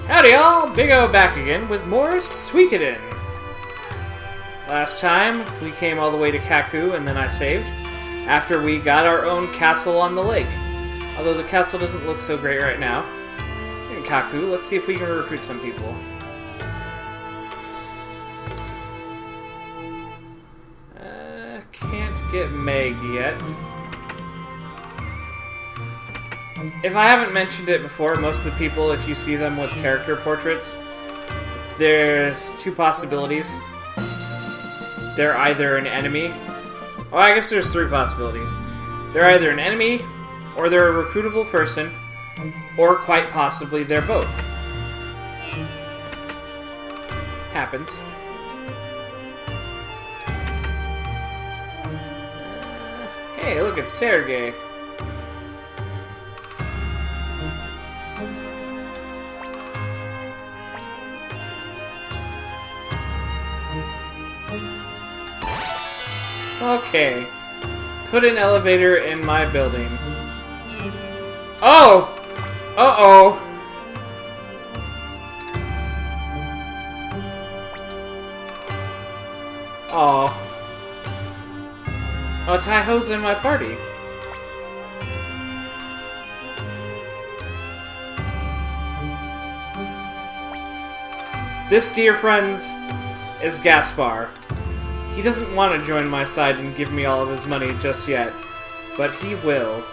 Howdy y'all, Big O back again with more Suikoden. Last time, we came all the way to Kaku and then I saved, after we got our own castle on the lake. Although the castle doesn't look so great right now. In Kaku, let's see if we can recruit some people. Can't get Meg yet. If I haven't mentioned it before, most of the people, if you see them with character portraits, there's two possibilities. They're either an enemy. Oh, I guess there's three possibilities. They're either an enemy, or they're a recruitable person, or quite possibly they're both. Happens. Hey, look, it's Sergei. Okay. Put an elevator in my building. Oh! Uh-oh! Aw. Oh, Taiho's in my party. This, dear friends, is Gaspar. He doesn't want to join my side and give me all of his money just yet, but he will.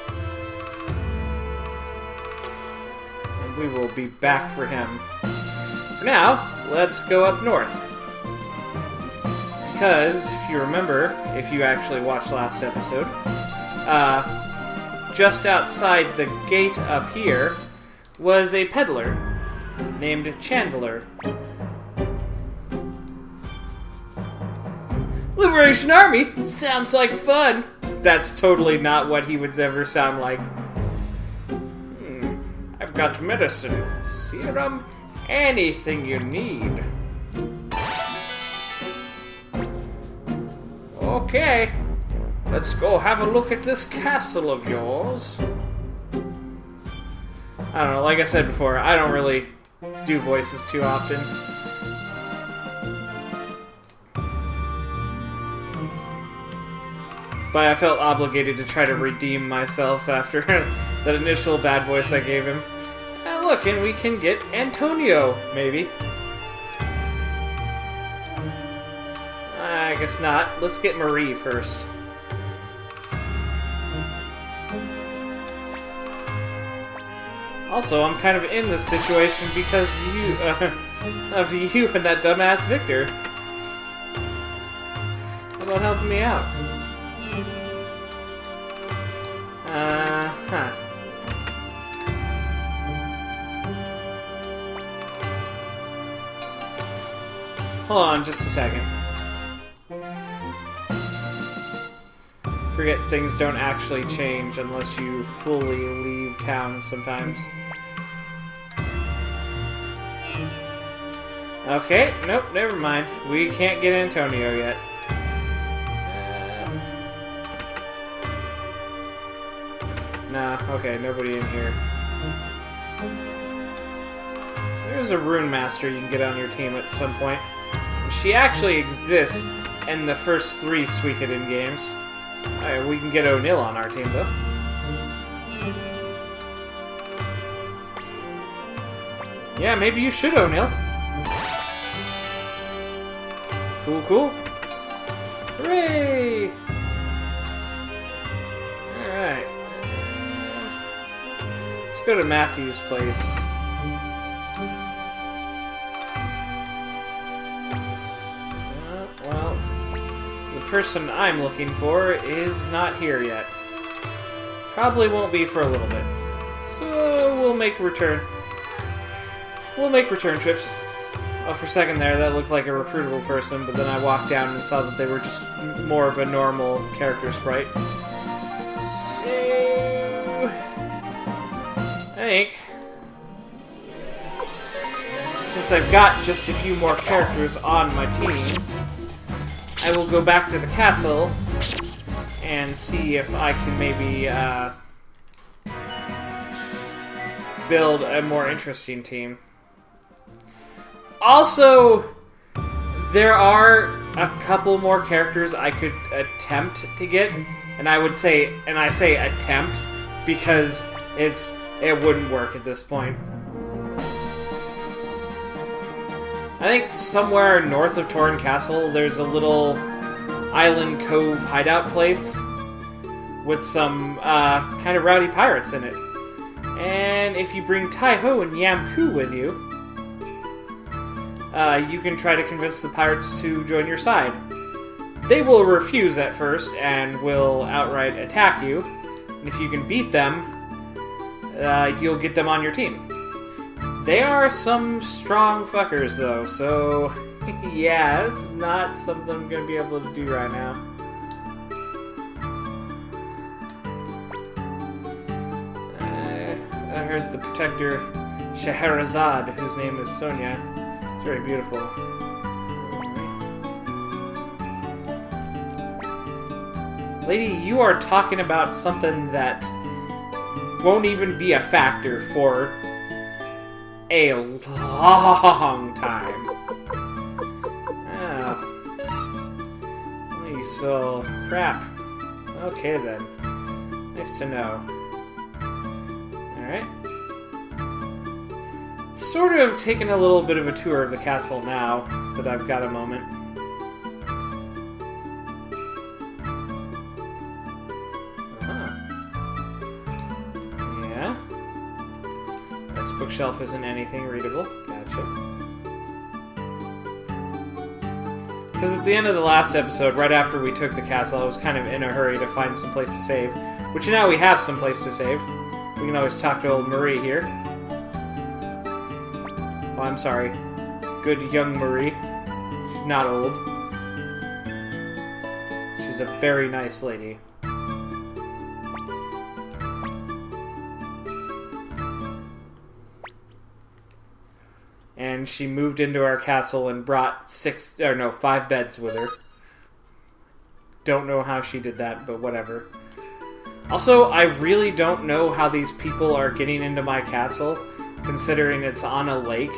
And we will be back for him. For now, let's go up north. Because, if you remember, if you actually watched last episode, just outside the gate up here was a peddler named Chandler. Liberation Army? Sounds like fun! That's totally not what he would ever sound like. I've got medicine, serum, anything you need. Okay, let's go have a look at this castle of yours. I don't know, like I said before, I don't really do voices too often. But I felt obligated to try to redeem myself after that initial bad voice I gave him. And look, and we can get Antonio, maybe. I guess not. Let's get Marie first. Also, I'm kind of in this situation because of you and that dumbass Victor. How about helping me out? Hold on just a second. Forget things don't actually change unless you fully leave town sometimes. Okay, nope, never mind. We can't get Antonio yet. Nah, okay, nobody in here. There's a Rune Master you can get on your team at some point. She actually exists in the first 3 Suikoden games. Alright, we can get O'Neill on our team, though. Yeah, maybe you should, O'Neill. Cool, cool. Hooray! Alright. Let's go to Matthew's place. Well, the person I'm looking for is not here yet. Probably won't be for a little bit. So we'll make return. We'll make return trips. Oh, for a second there, that looked like a recruitable person, but then I walked down and saw that they were just more of a normal character sprite. So, I think, since I've got just a few more characters on my team, I will go back to the castle and see if I can maybe build a more interesting team. Also, there are a couple more characters I could attempt to get, and I say attempt because it wouldn't work at this point. I think somewhere north of Torrent Castle, there's a little Island Cove hideout place with some kind of rowdy pirates in it. And if you bring Tai-Ho and Yam-Ku with you, you can try to convince the pirates to join your side. They will refuse at first and will outright attack you. And if you can beat them, you'll get them on your team. They are some strong fuckers, though, so yeah, it's not something I'm gonna be able to do right now. I heard the protector Scheherazade, whose name is Sonia. It's very beautiful. Lady, you are talking about something that won't even be a factor for a long time. Oh. So, crap. Okay then. Nice to know. Alright. Sort of taking a little bit of a tour of the castle now that I've got a moment. Bookshelf isn't anything readable. Gotcha. Because at the end of the last episode, right after we took the castle, I was kind of in a hurry to find some place to save. Which now we have some place to save. We can always talk to old Marie here. Oh, I'm sorry. Good young Marie. She's not old. She's a very nice lady. And she moved into our castle and brought 5 beds with her. Don't know how she did that, but whatever. Also, I really don't know how these people are getting into my castle, considering it's on a lake,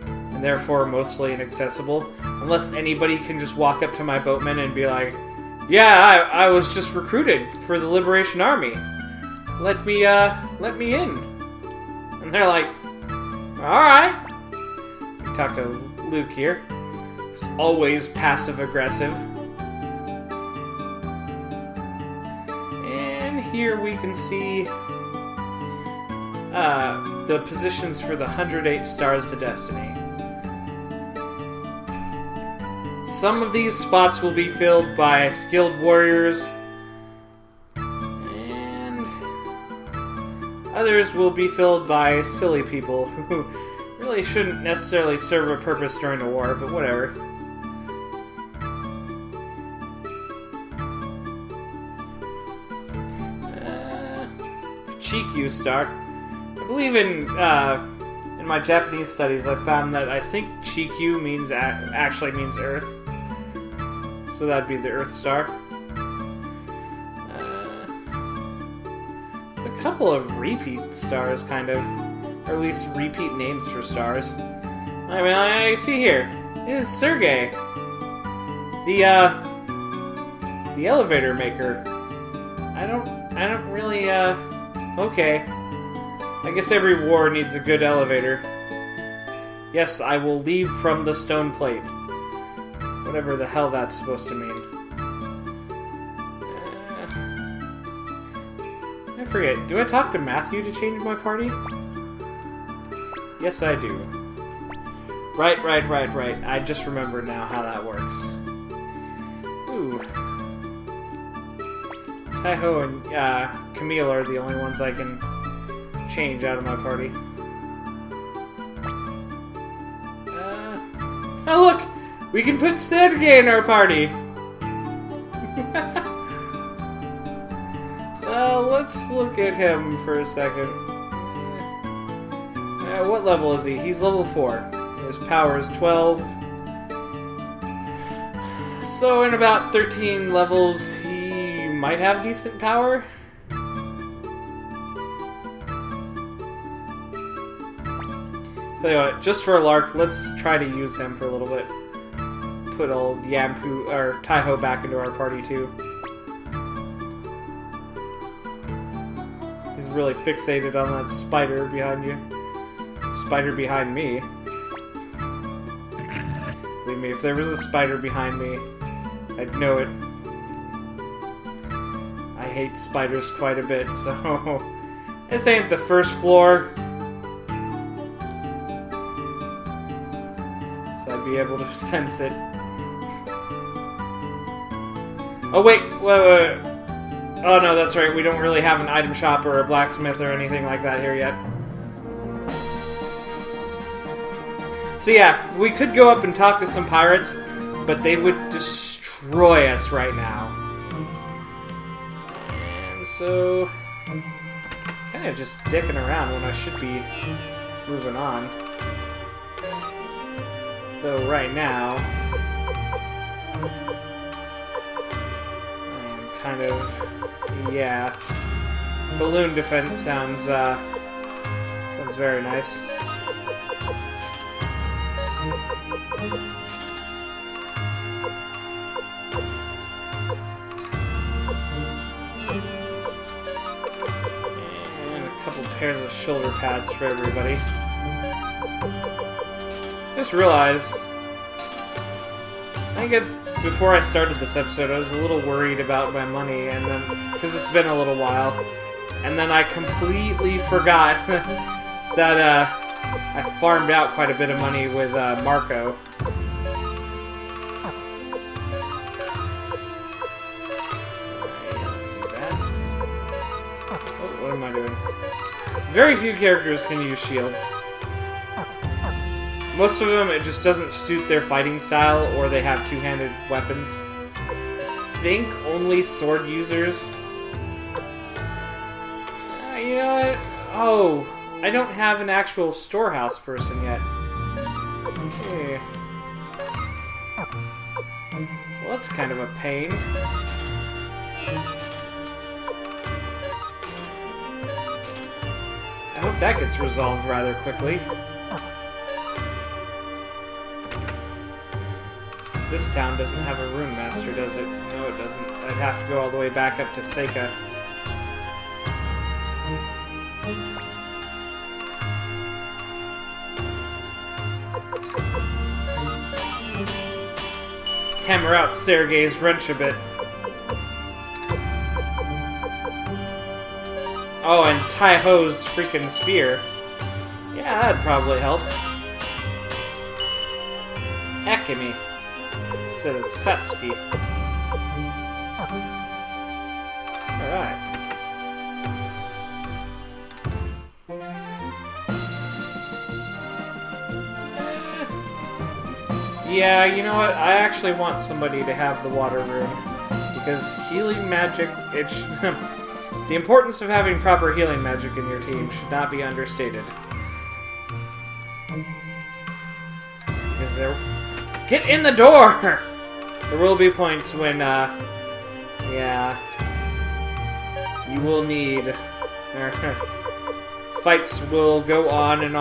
and therefore mostly inaccessible. Unless anybody can just walk up to my boatmen and be like, yeah, I was just recruited for the Liberation Army. Let me in. And they're like, alright. Talk to Luke here. He's always passive-aggressive. And here we can see the positions for the 108 Stars to Destiny. Some of these spots will be filled by skilled warriors, and others will be filled by silly people who really shouldn't necessarily serve a purpose during the war, but whatever. Chikyu star. I believe in my Japanese studies, I found that I think Chikyu means actually means Earth. So that'd be the Earth star. There's a couple of repeat stars, kind of. Or at least repeat names for stars. I mean, I see here is Sergei, the elevator maker. I don't really. Okay. I guess every war needs a good elevator. Yes, I will leave from the stone plate. Whatever the hell that's supposed to mean. I forget. Do I talk to Matthew to change my party? Yes, I do. Right. I just remember now how that works. Ooh. Tai-Ho and Camille are the only ones I can change out of my party. Oh look! We can put Sergei in our party! Let's look at him for a second. What level is he? He's level 4. His power is 12. So in about 13 levels, he might have decent power. Tell you what, just for a lark, let's try to use him for a little bit. Put old Yamku, or Taiho back into our party, too. He's really fixated on that spider behind you. Spider behind me. Believe me, if there was a spider behind me, I'd know it. I hate spiders quite a bit, so... This ain't the first floor. So I'd be able to sense it. Oh, wait. Wait. Oh, no, that's right. We don't really have an item shop or a blacksmith or anything like that here yet. So yeah, we could go up and talk to some pirates, but they would destroy us right now. And so... kind of just dicking around when I should be moving on. Though right now... I'm kind of... yeah. Balloon defense sounds very nice. And a couple pairs of shoulder pads for everybody. Just realized, I think before I started this episode, I was a little worried about my money, and then because it's been a little while, and then I completely forgot that I farmed out quite a bit of money with Marco. What am I doing? Very few characters can use shields. Most of them, it just doesn't suit their fighting style, or they have two-handed weapons. I think only sword users. You know what? Oh, I don't have an actual storehouse person yet. Well, that's kind of a pain. I hope that gets resolved rather quickly. This town doesn't have a rune master, does it? No, it doesn't. I'd have to go all the way back up to Seika. Let's hammer out Sergei's wrench a bit. Oh, and Taiho's freaking spear. Yeah, that'd probably help. Akemi. Instead of Satsuki. Alright. Yeah, you know what? I actually want somebody to have the water rune. Because healing magic, the importance of having proper healing magic in your team should not be understated. Because get in the door! There will be points when, yeah, you will need... fights will go on, and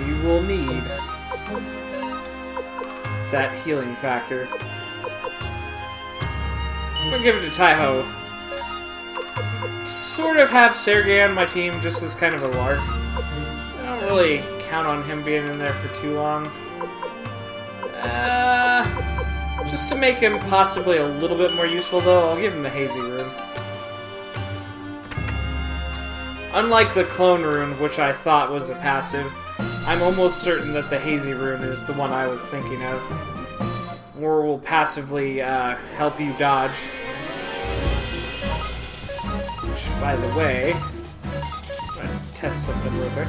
you will need that healing factor. I'm gonna give it to Taiho. Sort of have Sergei on my team just as kind of a lark. So I don't really count on him being in there for too long. Just to make him possibly a little bit more useful, though, I'll give him the Hazy Rune. Unlike the Clone Rune, which I thought was a passive, I'm almost certain that the Hazy Rune is the one I was thinking of. Or will passively help you dodge. Which, by the way, I'm going to test something real quick.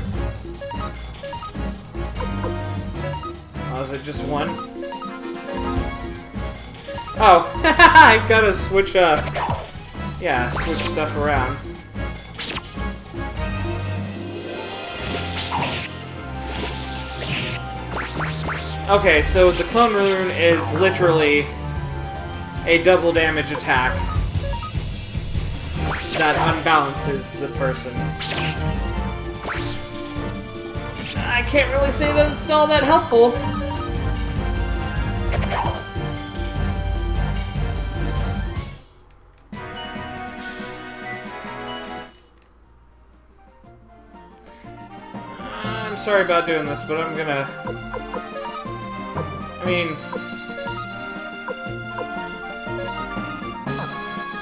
Oh, is it just one? Oh, I gotta switch switch stuff around. Okay, so the Clone Rune is literally a double damage attack that unbalances the person. I can't really say that it's all that helpful. I'm sorry about doing this, but I'm gonna... I mean...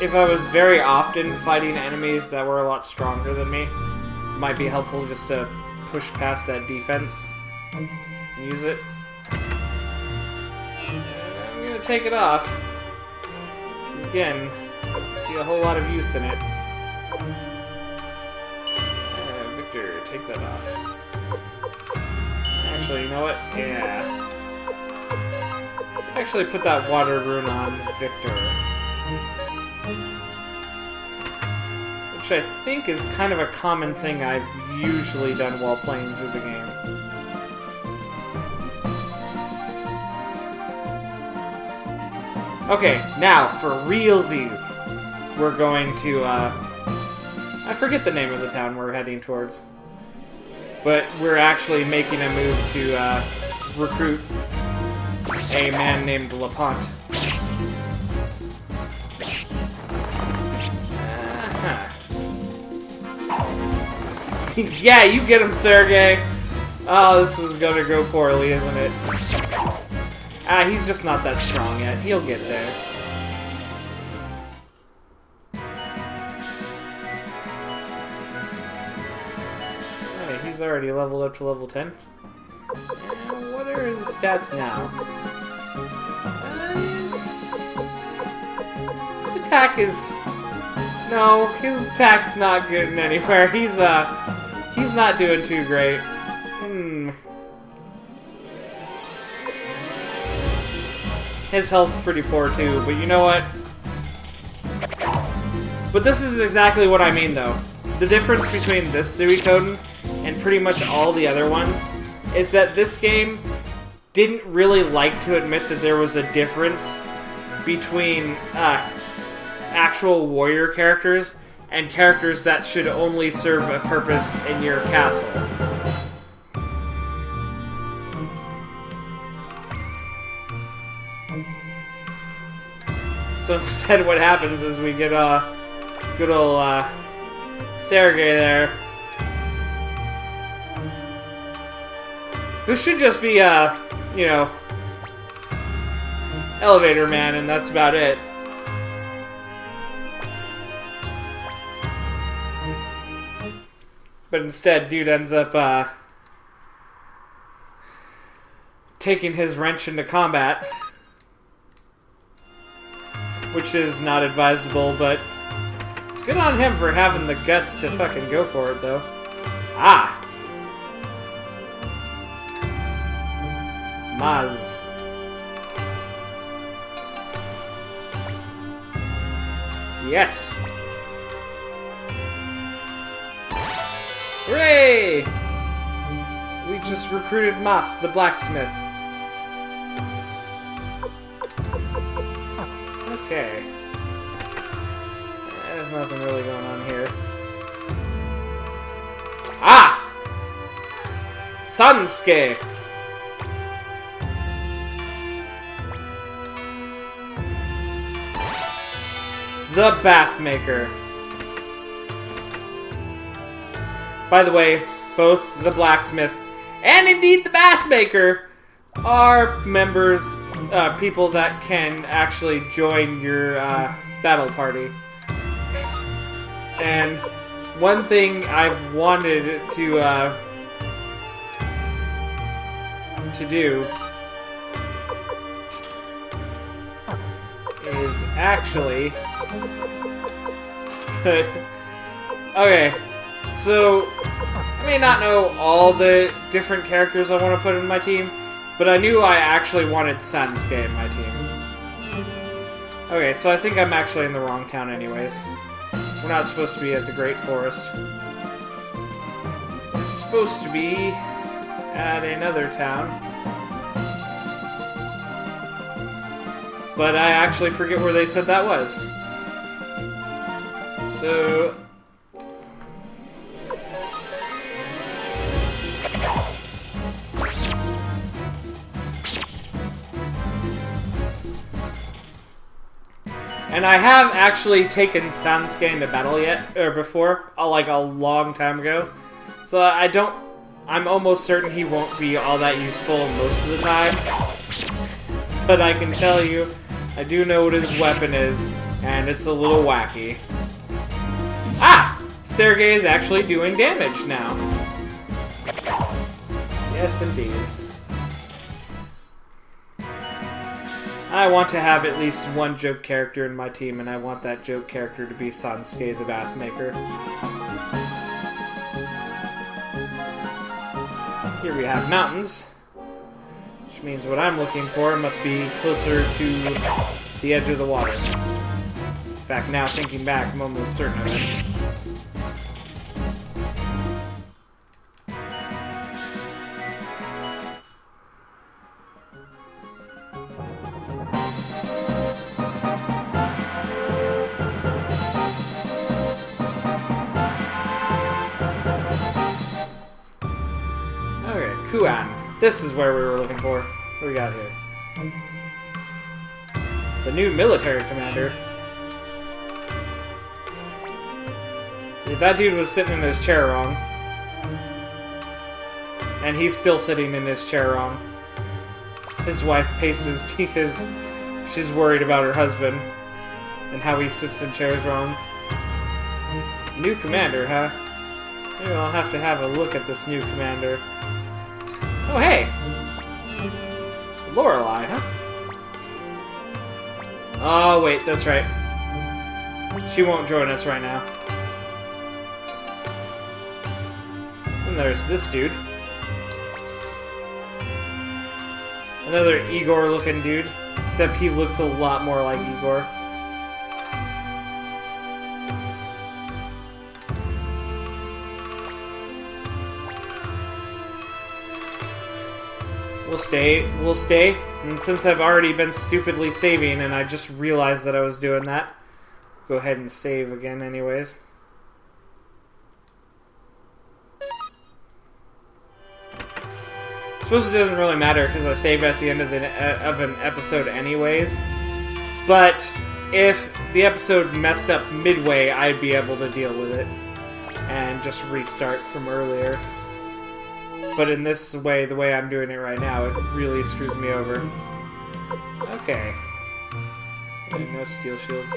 if I was very often fighting enemies that were a lot stronger than me, it might be helpful just to push past that defense and use it. I'm gonna take it off, because again, I see a whole lot of use in it. Victor, take that off. Actually, you know what? Yeah. Let's actually put that water rune on Victor. Which I think is kind of a common thing I've usually done while playing through the game. Okay, now, for realsies, we're going to, I forget the name of the town we're heading towards. But we're actually making a move to, recruit a man named Lepant. Yeah, you get him, Sergey! Oh, this is gonna go poorly, isn't it? Ah, he's just not that strong yet. He'll get there. Hey, he's already leveled up to level 10. And what are his stats now? His attack is... no, his attack's not getting anywhere. He's not doing too great. His health's pretty poor too, but you know what? But this is exactly what I mean though. The difference between this Suikoden and pretty much all the other ones is that this game didn't really like to admit that there was a difference between actual warrior characters and characters that should only serve a purpose in your castle. So instead what happens is we get good old Sergey there, who should just be you know, elevator man, and that's about it. But instead, dude ends up taking his wrench into combat, which is not advisable, but good on him for having the guts to fucking go for it, though. Ah! Maz. Yes! Hooray! We just recruited Mas, the blacksmith. Okay. There's nothing really going on here. Ah! Sansuke! The Bathmaker. By the way, both the blacksmith and indeed the Bathmaker are members, people that can actually join your battle party. And one thing I've wanted to do is actually okay, so I may not know all the different characters I want to put in my team, but I knew I actually wanted Sansuke in my team. Okay, so I think I'm actually in the wrong town anyways. We're not supposed to be at the Great Forest. We're supposed to be at another town. But I actually forget where they said that was. So... And I have actually taken Sansuke into battle before, like a long time ago. So I'm almost certain he won't be all that useful most of the time. But I can tell you, I do know what his weapon is, and it's a little wacky. Ah! Sergei is actually doing damage now. Yes, indeed. I want to have at least one joke character in my team, and I want that joke character to be Sansuke the Bathmaker. Here we have mountains, which means what I'm looking for must be closer to the edge of the water. In fact, now thinking back, I'm almost certain of it. Kuan. This is where we were looking for. What do we got here? The new military commander. That dude was sitting in his chair wrong. And he's still sitting in his chair wrong. His wife paces because she's worried about her husband and how he sits in chairs wrong. New commander, huh? Maybe I'll have to have a look at this new commander. Oh, hey! Lorelei, huh? Oh, wait, that's right. She won't join us right now. And there's this dude. Another Igor-looking dude. Except he looks a lot more like Igor. We'll stay. And since I've already been stupidly saving and I just realized that I was doing that, go ahead and save again anyways. I suppose it doesn't really matter because I save at the end of an episode anyways. But if the episode messed up midway, I'd be able to deal with it and just restart from earlier. But in this way, the way I'm doing it right now, it really screws me over. Okay. No steel shields.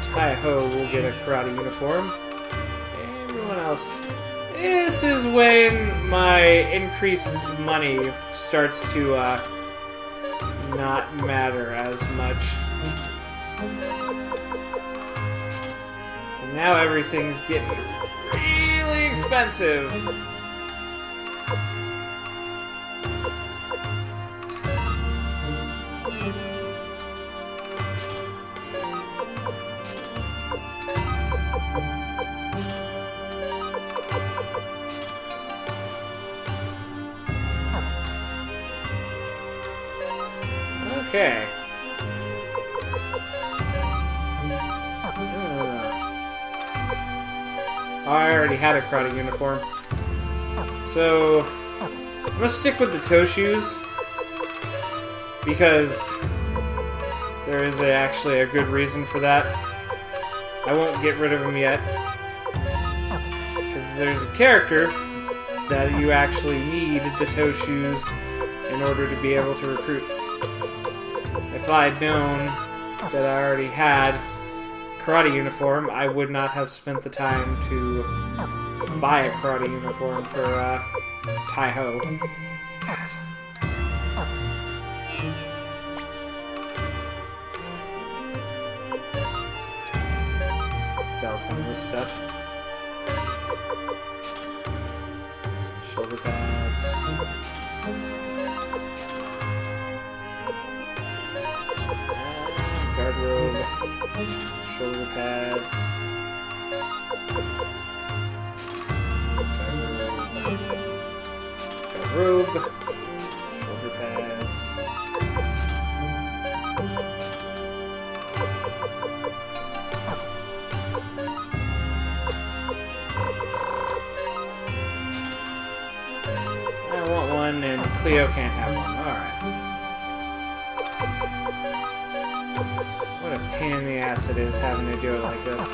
Tai-Ho will get a karate uniform. Everyone else. This is when my increased money starts to not matter as much. Because now everything's getting really expensive. Okay. I already had a karate uniform. So, I'm gonna stick with the toe shoes because there is actually a good reason for that. I won't get rid of them yet because there's a character that you actually need the toe shoes in order to be able to recruit. If I had known that I already had karate uniform, I would not have spent the time to buy a karate uniform for Tai-Ho. God. Sell some of this stuff. Shoulder pads. Guard robe. Shoulder pads. Guard robe. Shoulder pads. I want one, and Cleo can't have one. Alright. What a pain in the ass it is having to do it like this.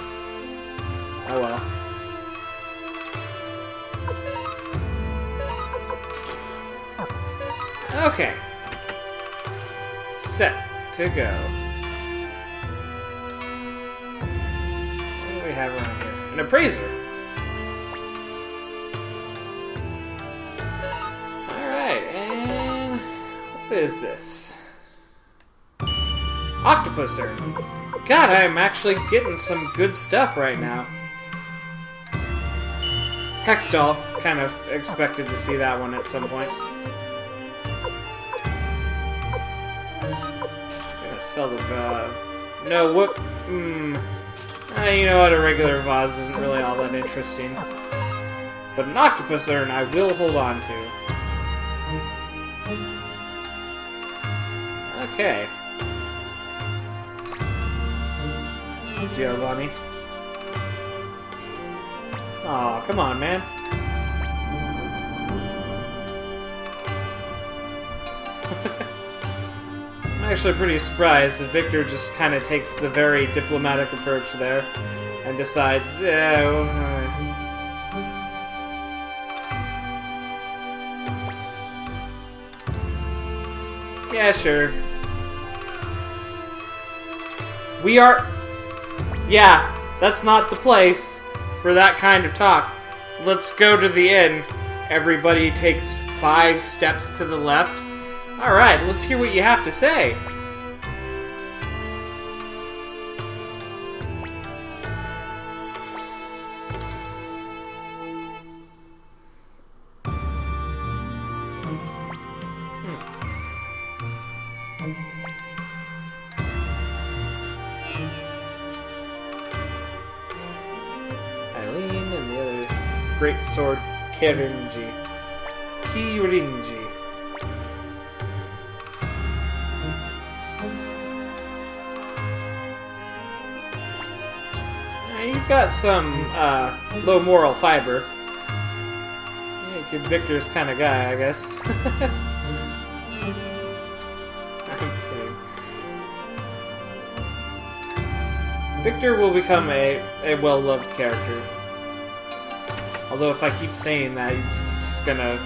Oh well. Okay. Set to go. What do we have around here? An appraiser. Alright, and what is this? Octopus urn. God, I'm actually getting some good stuff right now. Hexdoll. Kind of expected to see that one at some point. Sell the vase. No, what? You know what? A regular vase isn't really all that interesting. But an octopus urn I will hold on to. Okay. Giovanni. Aw, come on, man. I'm actually pretty surprised that Victor just kind of takes the very diplomatic approach there and decides, yeah, yeah, sure. We are... Yeah, that's not the place for that kind of talk. Let's go to the inn. Everybody takes 5 steps to the left. Alright, let's hear what you have to say. Eileen and the others. Great sword, Kirinji. You've got some low moral fiber. Yeah, good Victor's kind of guy, I guess. I'm kidding. Victor will become a well-loved character. Although if I keep saying that, you're just gonna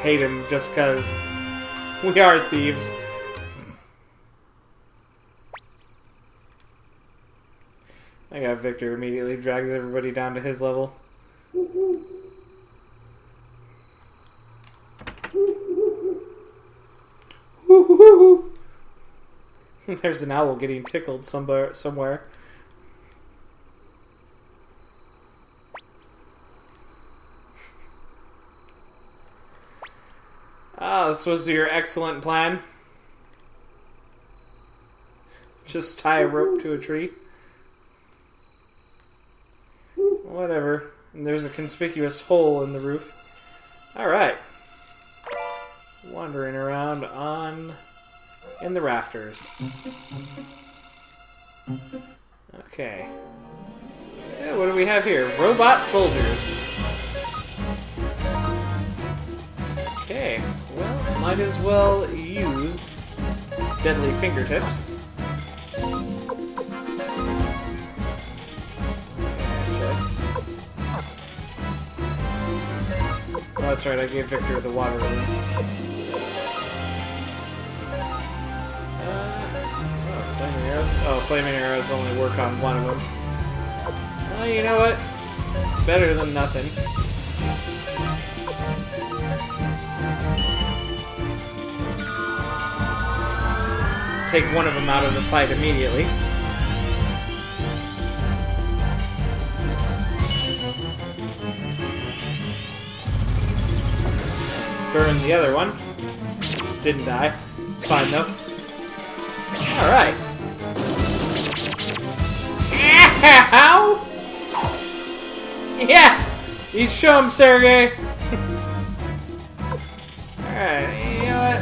hate him just because we are thieves. I got Victor immediately drags everybody down to his level. There's an owl getting tickled somewhere. Ah, this was your excellent plan. Just tie a rope to a tree. Whatever. And there's a conspicuous hole in the roof. Alright. Wandering around in the rafters. Okay. Yeah, what do we have here? Robot soldiers. Okay. Well, might as well use deadly fingertips. Oh, that's right, I gave Victor the water balloon. Flaming arrows? Oh, flaming arrows only work on one of them. Well, you know what? Better than nothing. Take one of them out of the fight immediately. Burn the other one. Didn't die. It's fine though. Alright. Ow! Yeah! You show him, Sergey! Alright, you know what?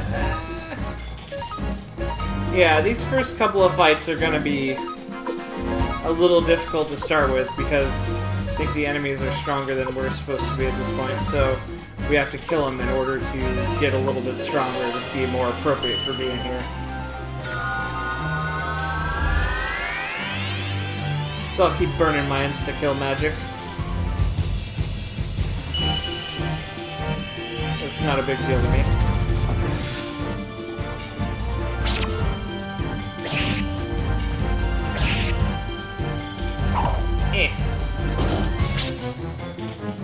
Yeah, these first couple of fights are gonna be a little difficult to start with because I think the enemies are stronger than we're supposed to be at this point, so we have to kill them in order to get a little bit stronger to be more appropriate for being here. So I'll keep burning my insta-kill magic. It's not a big deal to me.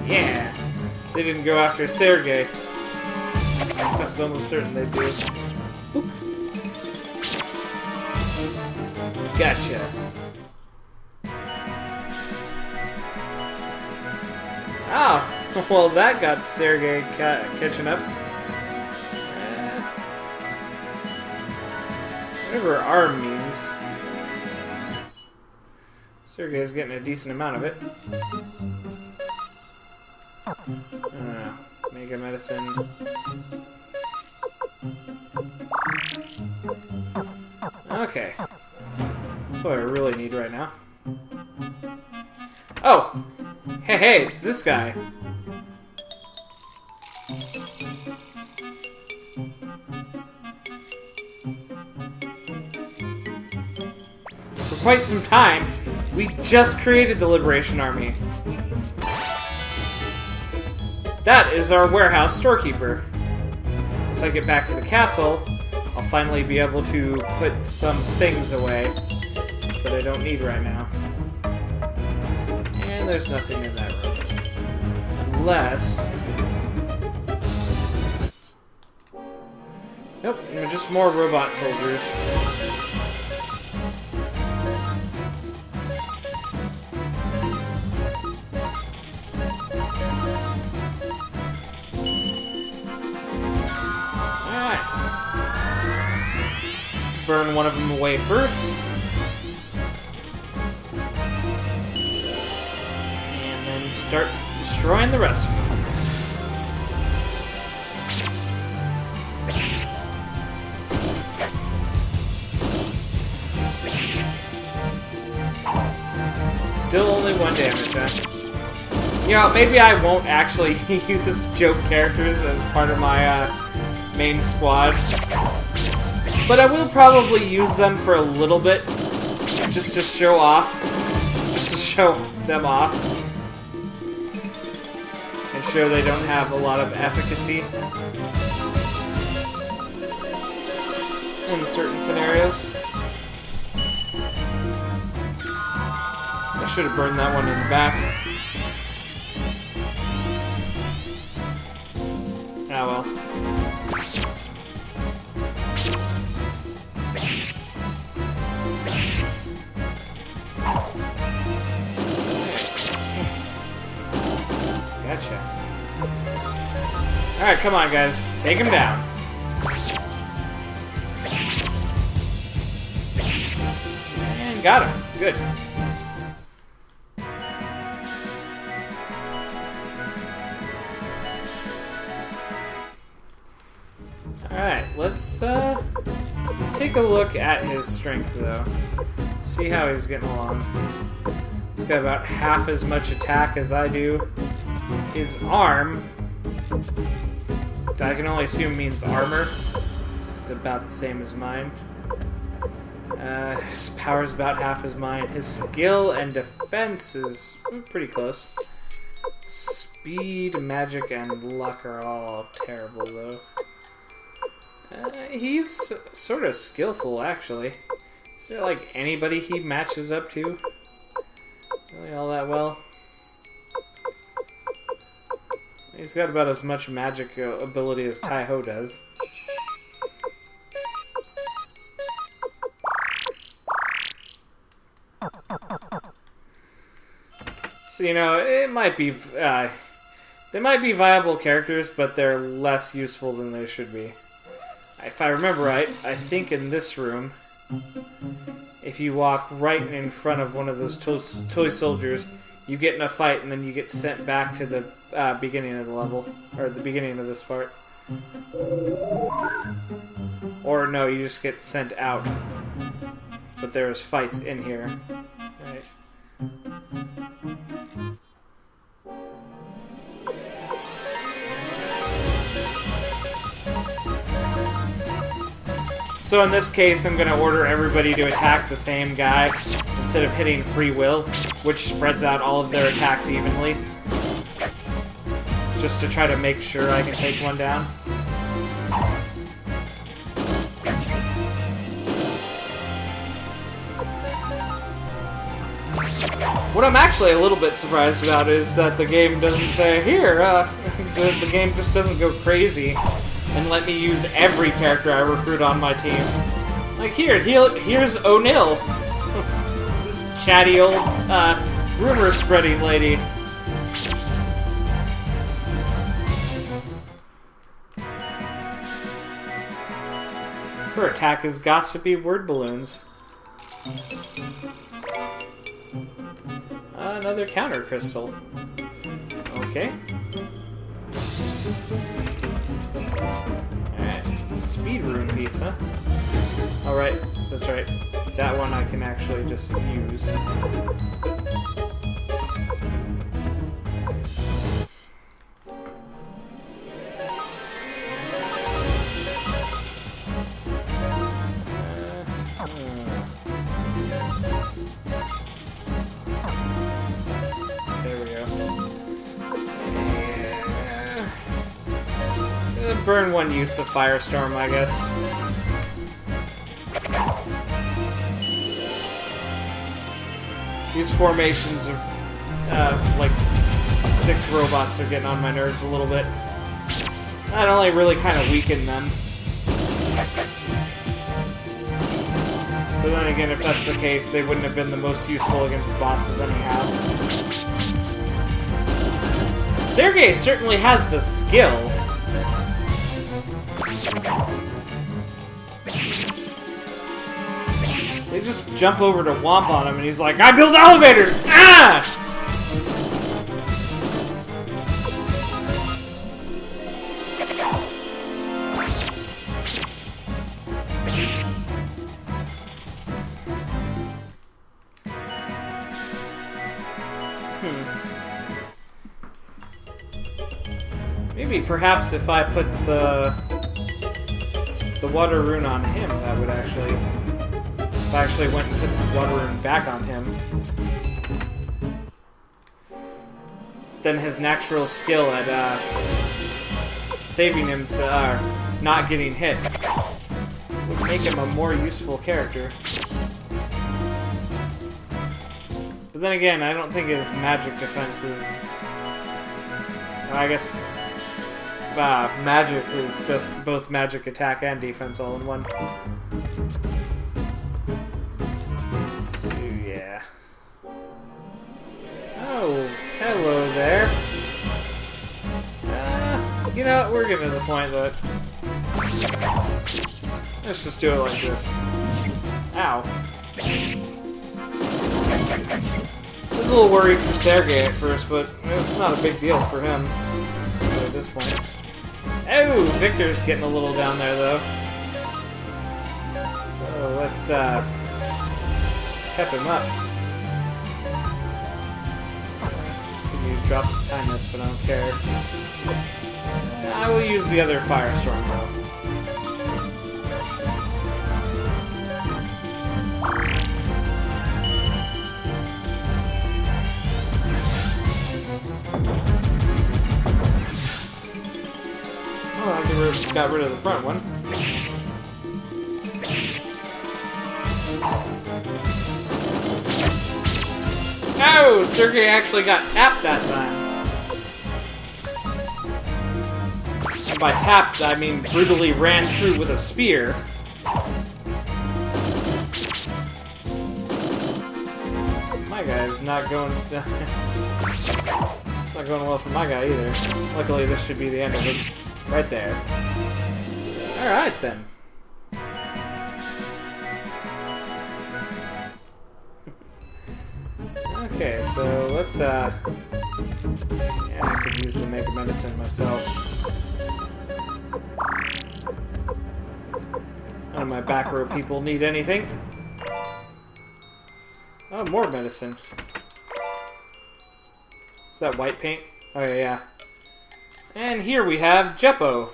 Yeah! They didn't go after Sergei. I was almost certain they do. Oop. Gotcha. Oh, well that got Sergei catching up. Whatever arm means. Sergei's getting a decent amount of it. Mega medicine. Okay. That's what I really need right now. Oh! Hey, it's this guy. For quite some time, we just created the Liberation Army. That is our warehouse storekeeper. Once I get back to the castle, I'll finally be able to put some things away that I don't need right now. And there's nothing in that room. Unless... Nope, just more robot soldiers. Burn one of them away first. And then start destroying the rest of them. Still only 1 damage, huh? You know, maybe I won't actually use joke characters as part of my main squad. But I will probably use them for a little bit, just to show off, just to show them off, and show they don't have a lot of efficacy in certain scenarios. I should have burned that one in the back. Ah well. Gotcha. Alright, come on guys. Take him down. And got him. Good. Alright, let's take a look at his strength though. See how he's getting along. He's got about half as much attack as I do. His arm, I can only assume means armor. It's about the same as mine. His power's about half as mine. His skill and defense is pretty close. Speed, magic, and luck are all terrible though. He's sort of skillful actually. Is there like anybody he matches up to really all that well? He's got about as much magic ability as Tai-Ho does. So, you know, it might be... they might be viable characters, but they're less useful than they should be. If I remember right, I think in this room, if you walk right in front of one of those toy soldiers, you get in a fight and then you get sent back to the beginning of the level, or the beginning of this part. Or no, you just get sent out. But there's fights in here. Right. So in this case, I'm going to order everybody to attack the same guy and instead of hitting free will, which spreads out all of their attacks evenly. Just to try to make sure I can take one down. What I'm actually a little bit surprised about is that the game doesn't say, here, the game just doesn't go crazy and let me use every character I recruit on my team. Like, here's O'Neill. This chatty old, rumor-spreading lady. Her attack is gossipy word balloons. Another counter crystal. Okay. Alright, speed rune piece, huh? Alright, that's right. That one I can actually just use. Burn one use of Firestorm, I guess. These formations of, like, 6 robots are getting on my nerves a little bit. That only really kind of weakened them. But then again, if that's the case, they wouldn't have been the most useful against bosses anyhow. Sergei certainly has the skill. They just jump over to womp on him and he's like, I build elevators! Ah! Maybe perhaps if I put the water rune on him, that would actually... If I actually went and put the water rune back on him, then his natural skill at saving him, not getting hit, would make him a more useful character. But then again, I don't think his magic defense is... I guess... magic is just both magic attack and defense all in one. So, yeah. Oh, hello there. You know what, we're getting to the point that... Let's just do it like this. Ow. I was a little worried for Sergei at first, but it's not a big deal for him. So at this point. Oh, Victor's getting a little down there, though. So let's pep him up. Can use drops of kindness, but I don't care. I will use the other Firestorm, though. Oh, I got rid of the front one. No! Sergei actually got tapped that time. And by tapped, I mean brutally ran through with a spear. My guy is not going... not going well for my guy either. Luckily, this should be the end of it. Right there. Alright then. Okay, so let's yeah, I could use the Mega Medicine myself. None of my back row people need anything. Oh, more medicine. Is that white paint? Oh yeah. And here we have Jeppo.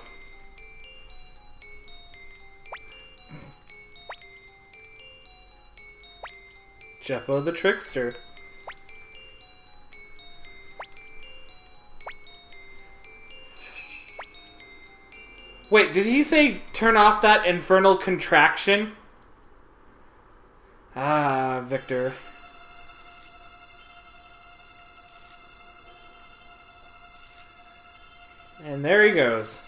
Jeppo the Trickster. Wait, did he say turn off that infernal contraction? Ah, Victor. And there he goes.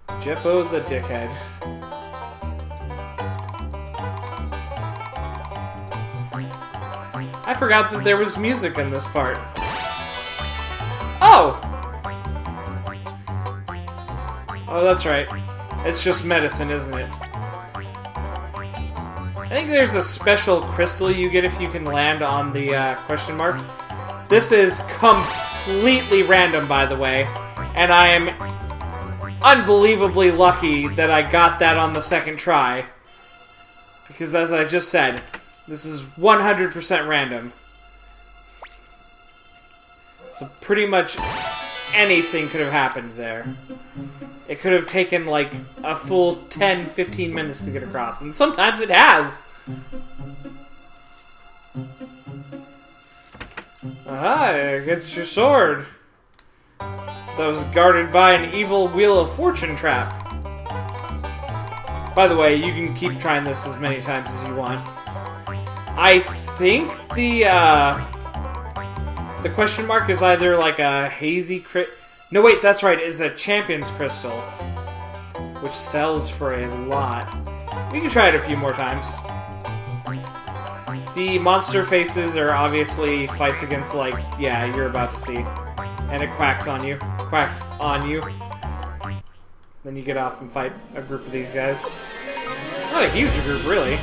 Jeppo the dickhead. I forgot that there was music in this part. Oh! Oh, that's right. It's just medicine, isn't it? I think there's a special crystal you get if you can land on the question mark. This is completely random, by the way. And I am unbelievably lucky that I got that on the second try. Because as I just said, this is 100% random. So pretty much anything could have happened there. It could have taken like a full 10-15 minutes to get across. And sometimes it has. Ah, get your sword. That was guarded by an evil Wheel of Fortune trap. By the way, you can keep trying this as many times as you want. I think the question mark is either like a hazy No, wait, that's right. It's a champion's crystal, which sells for a lot. We can try it a few more times. The monster faces are obviously fights against, like, yeah, you're about to see. And it quacks on you. Quacks on you. Then you get off and fight a group of these guys. Not a huge group, really.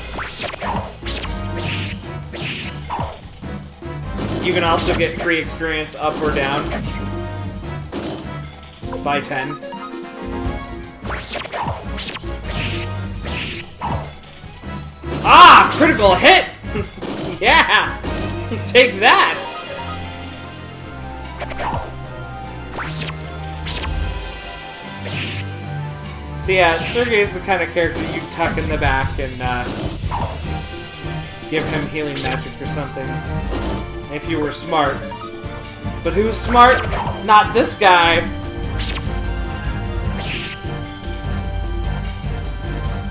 You can also get free experience up or down by 10. Ah! Critical hit! Yeah! Take that! So yeah, Sergei is the kind of character you tuck in the back and give him healing magic or something. If you were smart. But who's smart? Not this guy!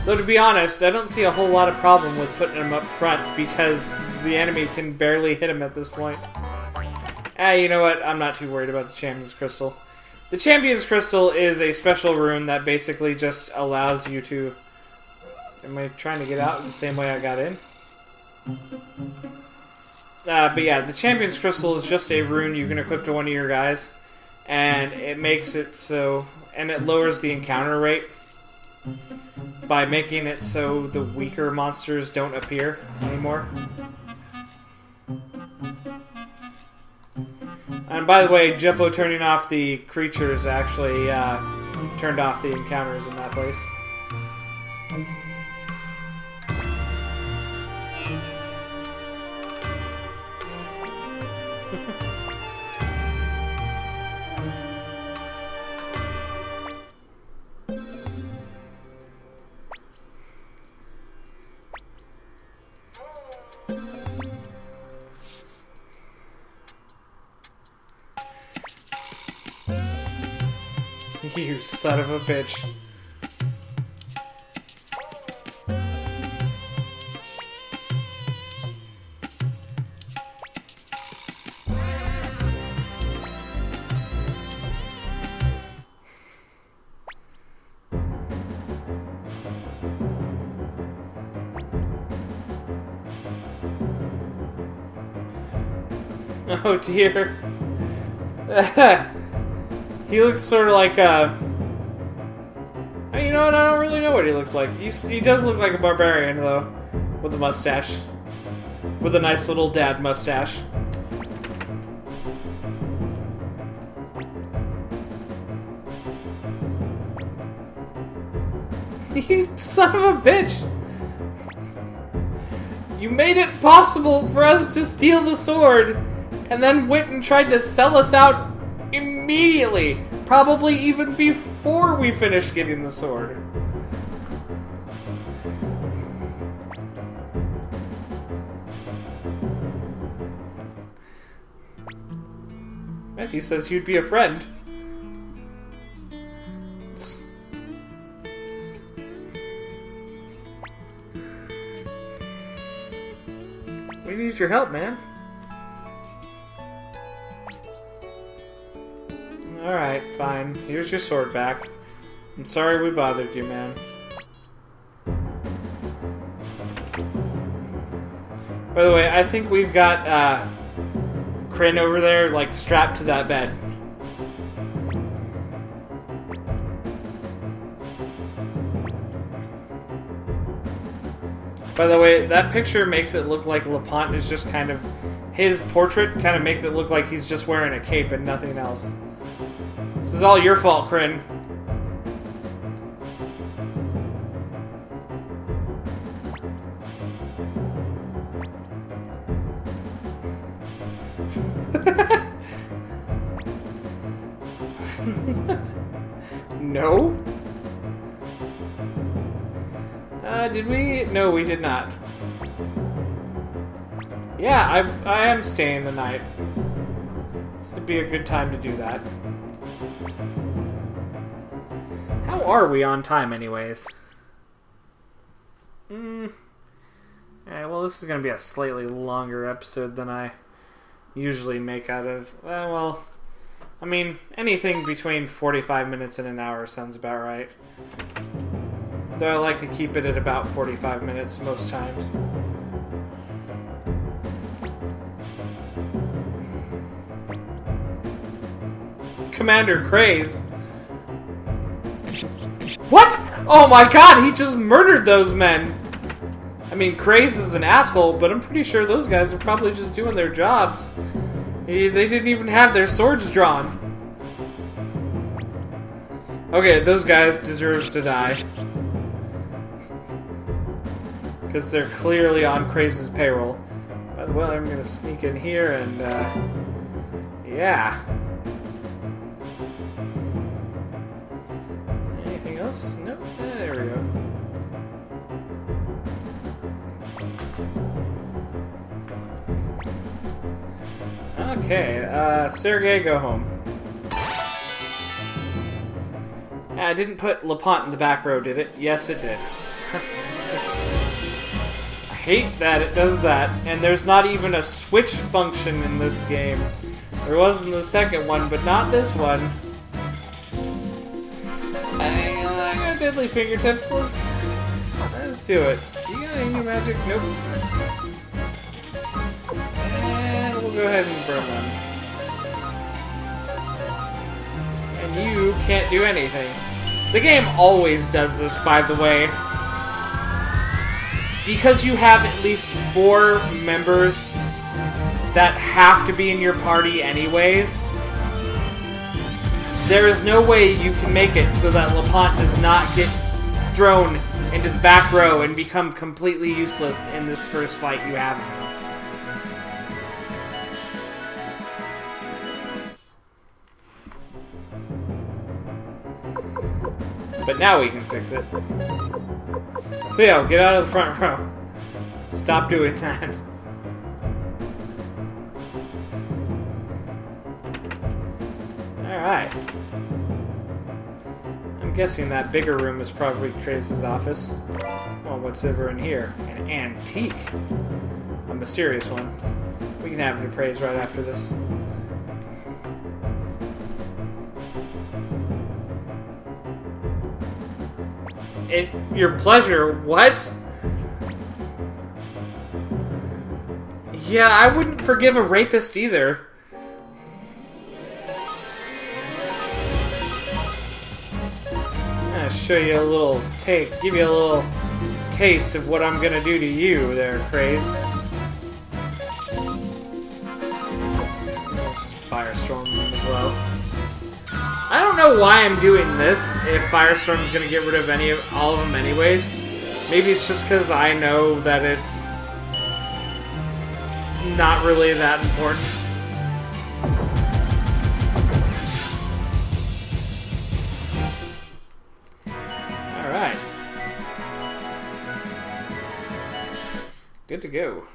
Though to be honest, I don't see a whole lot of problem with putting him up front because the enemy can barely hit him at this point. You know what? I'm not too worried about the Champion's Crystal. The Champion's Crystal is a special rune that basically just allows you to... Am I trying to get out the same way I got in? But yeah, the Champion's Crystal is just a rune you can equip to one of your guys. And it makes it so... And it lowers the encounter rate by making it so the weaker monsters don't appear anymore. And by the way, Jeppo turning off the creatures actually turned off the encounters in that place. You son of a bitch. Oh dear. He looks sort of like you know what? I don't really know what he looks like. He does look like a barbarian, though. With a mustache. With a nice little dad mustache. You son of a bitch! You made it possible for us to steal the sword, and then went and tried to sell us out immediately. Probably even before we finished getting the sword. Matthew says he'd be a friend. We need your help, man. Alright, fine. Here's your sword back. I'm sorry we bothered you, man. By the way, I think we've got Kryn over there, like, strapped to that bed. By the way, that picture makes it look like Lepant is just kind of... His portrait kind of makes it look like he's just wearing a cape and nothing else. This is all your fault, Kryn. No? Did we? No, we did not. Yeah, I am staying the night. This would be a good time to do that. How are we on time, anyways? Alright, well, this is going to be a slightly longer episode than I usually make out of... well, I mean, anything between 45 minutes and an hour sounds about right. Though I like to keep it at about 45 minutes most times. Commander Craze. What? Oh my god, he just murdered those men! I mean, Craze is an asshole, but I'm pretty sure those guys are probably just doing their jobs. They didn't even have their swords drawn. Okay, those guys deserve to die. Because they're clearly on Craze's payroll. By the way, I'm going to sneak in here and, yeah. Anything else? Nope. There we go. Okay, Sergei, go home. I didn't put Lepant in the back row, did it? Yes, it did. I hate that it does that, and there's not even a switch function in this game. There was in the second one, but not this one. I got deadly fingertips. Let's do it. You got any magic? Nope. And we'll go ahead and burn them. And you can't do anything. The game always does this, by the way. Because you have at least 4 members that have to be in your party anyways, there is no way you can make it so that Lepant does not get thrown into the back row and become completely useless in this first fight you have. But now we can fix it. Cleo, get out of the front row. Stop doing that. Alright. I'm guessing that bigger room is probably Craze's office. Well, what's over in here? An antique. A mysterious one. We can have it appraised right after this. Your pleasure? What? Yeah, I wouldn't forgive a rapist either. I'll show you a little give you a little taste of what I'm gonna do to you there, Craze. Firestorm as well. I don't know why I'm doing this if Firestorm's gonna get rid of all of them anyways. Maybe it's just because I know that it's not really that important. Alright. Good to go.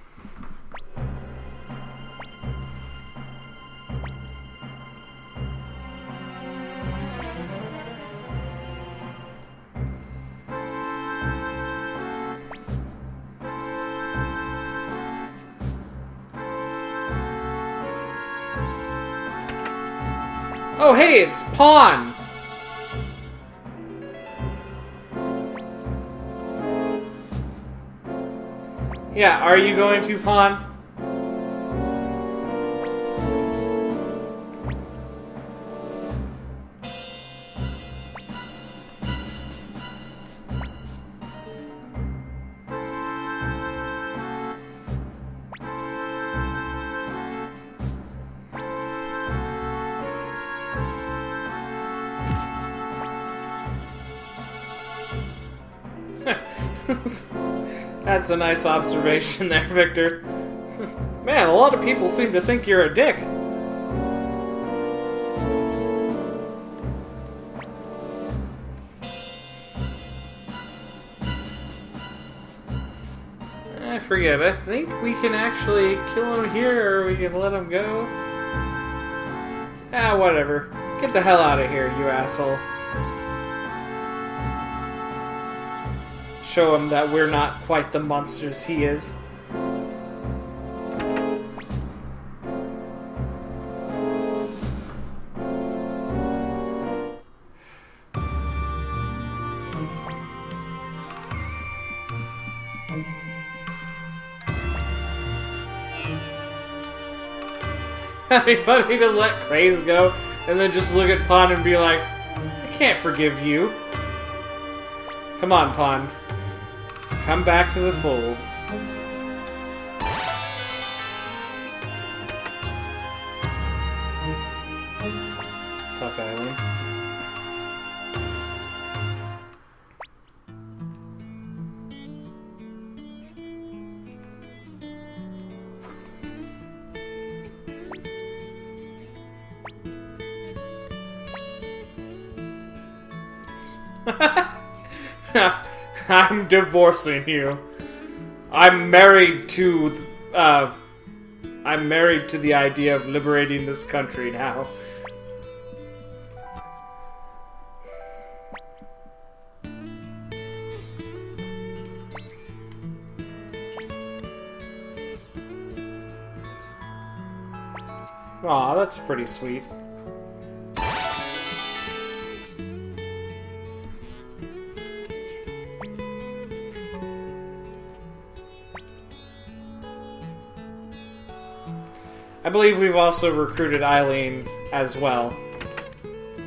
Oh, hey, it's Pawn! Yeah, are you going to Pawn? That's a nice observation there, Victor. Man, a lot of people seem to think you're a dick. I forget. I think we can actually kill him here, or we can let him go. Ah, whatever. Get the hell out of here, you asshole. Show him that we're not quite the monsters he is. That'd be funny to let Craze go and then just look at Pon and be like, I can't forgive you. Come on, Pon. Come back to the fold. Fuck, Eileen. I'm divorcing you. I'm married to the idea of liberating this country now. Aw, that's pretty sweet. I believe we've also recruited Eileen as well,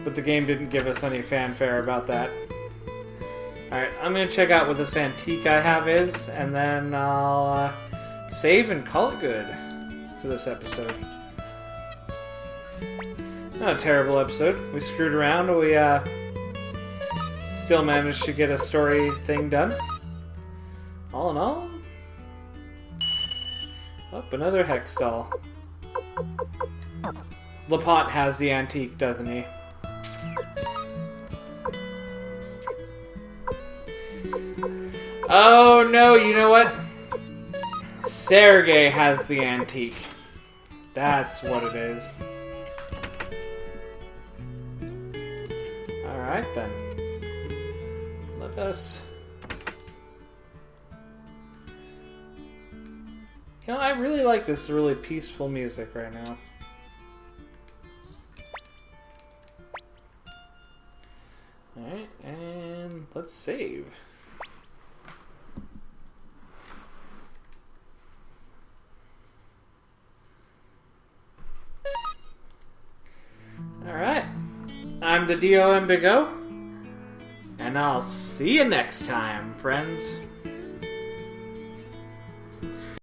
but the game didn't give us any fanfare about that. Alright, I'm going to check out what this antique I have is, and then I'll save and call it good for this episode. Not a terrible episode. We screwed around, we still managed to get a story thing done. All in all, oh, another hex doll. Lepant has the antique, doesn't he? Oh no, you know what? Sergei has the antique. That's what it is. Alright then. Let us... You know, I really like this really peaceful music right now. Alright, and let's save. Alright, I'm the DOM Big O, and I'll see you next time, friends.